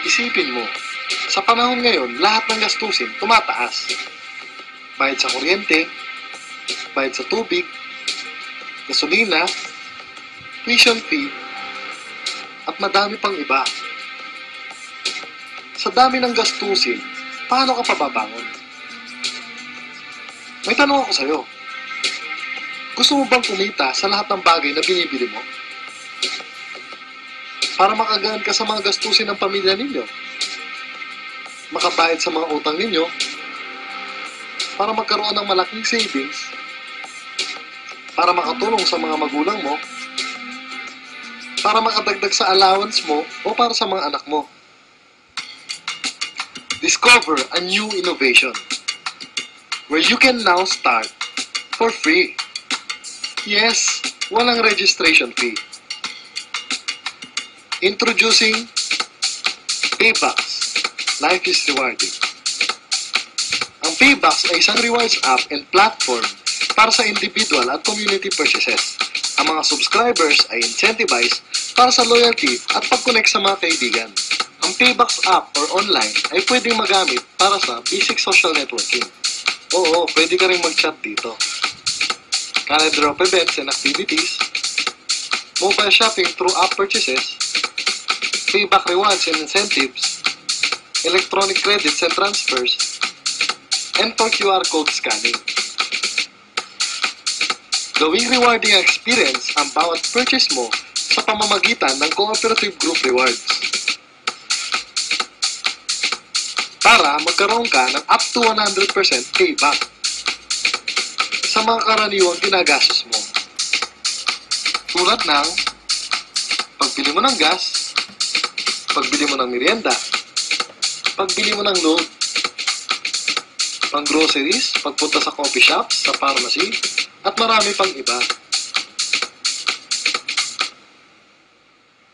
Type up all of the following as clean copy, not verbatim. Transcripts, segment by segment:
Isipin mo, sa panahon ngayon, lahat ng gastusin tumataas. Bayad sa kuryente, bayad sa tubig, gasolina, tuition fee, at madami pang iba. Sa dami ng gastusin, paano ka pababangon? May tanong ako sa'yo. Gusto mo bang kumita sa lahat ng bagay na binibili mo? Para makagaan ka sa mga gastusin ng pamilya ninyo? Makabayad sa mga utang ninyo? Para magkaroon ng malaking savings? Para makatulong sa mga magulang mo? Para makadagdag sa allowance mo o para sa mga anak mo? Discover a new innovation where you can now start for free. Yes, walang registration fee. Introducing Paybox. Life is rewarding. Ang Paybox ay isang rewards app and platform para sa individual at community purchases. Ang mga subscribers ay incentivized para sa loyalty at pag-connect sa mga kaibigan. Ang Paybox app or online ay pwedeng magamit para sa basic social networking. Oo, pwede ka rin mag-chat dito. Calendar of events and activities, mobile shopping through app purchases, payback rewards and incentives, electronic credits and transfers, and for QR code scanning. Gawing rewarding experience ang bawat purchase mo sa pamamagitan ng Cooperative Group Rewards. Para magkaroon ka ng up to 100% payback sa mga karaniwang ginagastos mo. Tulad ng pagbili mo ng gas, pagbili mo ng merienda, pagbili mo ng load, pang groceries, pagpunta sa coffee shops, sa pharmacy, at marami pang iba.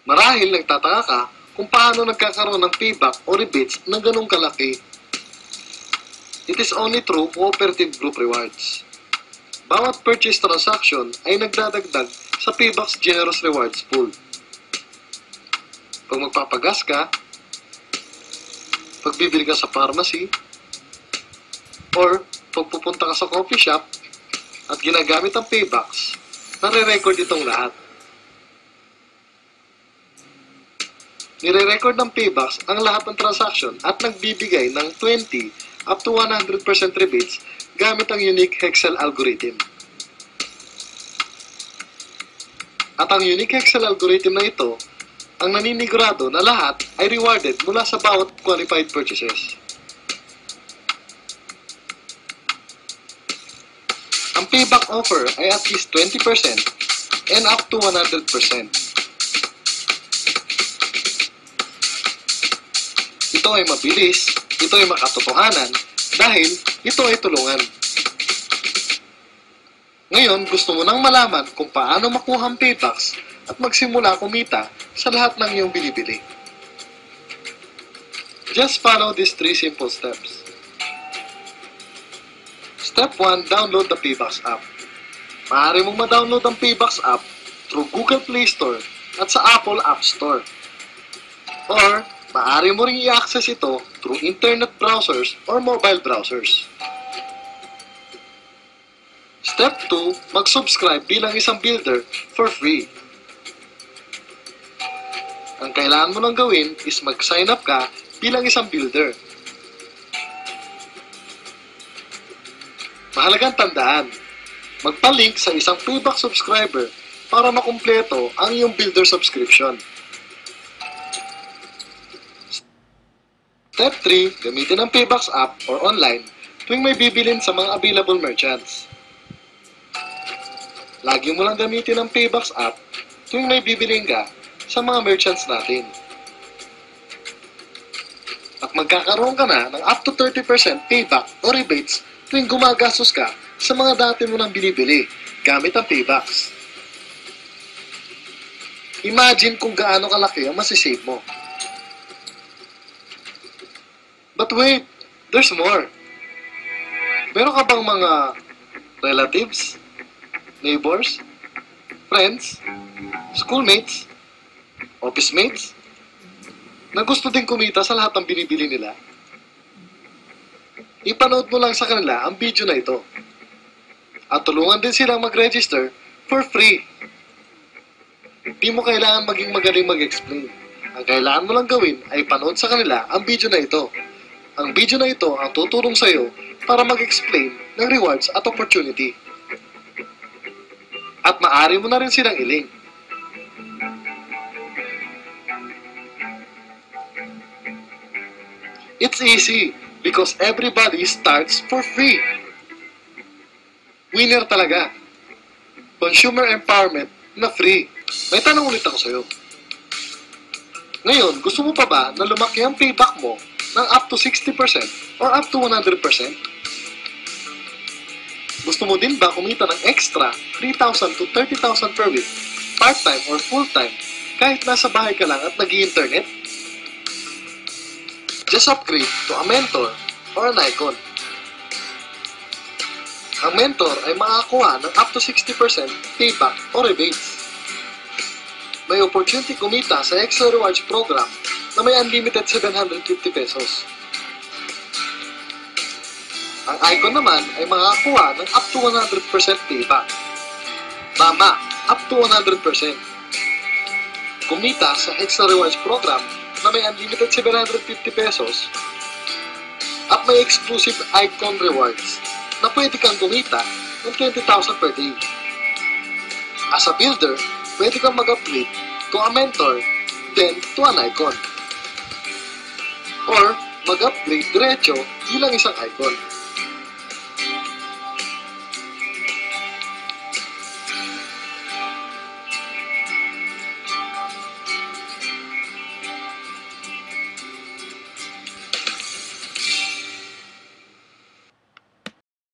Marahil nagtataka ka kung paano nagkakaroon ng payback o rebates ng ganong kalaki. It is only through Cooperative Group Rewards. Bawat purchase transaction ay nagdadagdag sa Paybox Generous Rewards Pool. Pag magpapagas ka, pagbibili ka sa pharmacy, or pagpupunta ka sa coffee shop at ginagamit ang Paybox, nare-record itong lahat. Nire-record ng Paybox ang lahat ng transaction at nagbibigay ng 20 up to 100% rebates gamit ang unique Hexel algorithm. At ang unique Hexel algorithm na ito ang naninigurado na lahat ay rewarded mula sa bawat qualified purchases. Ang payback offer ay at least 20% and up to 100%. Ito ay mabilis, ito ay makatotohanan, dahil ito ay tulungan. Ngayon, gusto mo nang malaman kung paano makuha ang Paybox at magsimula kumita sa lahat ng iyong binibili. Just follow these 3 simple steps. Step 1, download the Paybox app. Maaari mong ma-download ang Paybox app through Google Play Store at sa Apple App Store. Or, maaari mo ring i-access ito through internet browsers or mobile browsers. Step 2, mag-subscribe bilang isang builder for free. Ang kailangan mo lang gawin is mag-sign up ka bilang isang builder. Mahalagang tandaan, magpa-link sa isang Paybox subscriber para makumpleto ang iyong builder subscription. Step 3, gamitin ang Paybox app or online tuwing may bibilin sa mga available merchants. Lagi mo lang gamitin ang Paybox app tuwing may bibilin ka sa mga merchants natin. At magkakaroon ka na ng up to 30% payback o rebates tuwing gumagastos ka sa mga dati mo nang binibili gamit ang Paybox. Imagine kung gaano kalaki ang masisave mo. But wait, there's more. Meron ka bang mga relatives, neighbors, friends, schoolmates, office mates, na gusto din kumita sa lahat ng binibili nila? Ipanood mo lang sa kanila ang video na ito. At tulungan din silang mag-register for free. Di mo kailangan maging magaling mag-explain. Ang kailangan mo lang gawin ay panood sa kanila ang video na ito. Ang video na ito ang tutulong sa iyo para mag-explain ng rewards at opportunity. At maaari mo na rin silang i-link. It's easy because everybody starts for free. Winner talaga. Consumer empowerment na free. May tanong ulit ako sa'yo. Ngayon, gusto mo pa ba na lumaki ang payback mo ng up to 60% or up to 100%? Gusto mo din ba kumita ng extra 3,000 to 30,000 per week, part-time or full-time, kahit nasa bahay ka lang at nag-i-internet? Just upgrade to a mentor or an icon. Ang mentor ay makakakuha ng up to 60% payback o rebates. May opportunity kumita sa Extra Rewards program na may unlimited 750 pesos. Ang icon naman ay makakakuha ng up to 100% payback. Tama, up to 100%. Kumita sa Extra Rewards program na may unlimited 750 pesos at may exclusive icon rewards na pwede kang kumita ng 20,000 per day. As a builder, pwede kang mag-upgrade to a mentor, then to an icon. Or mag-upgrade diretso bilang isang icon.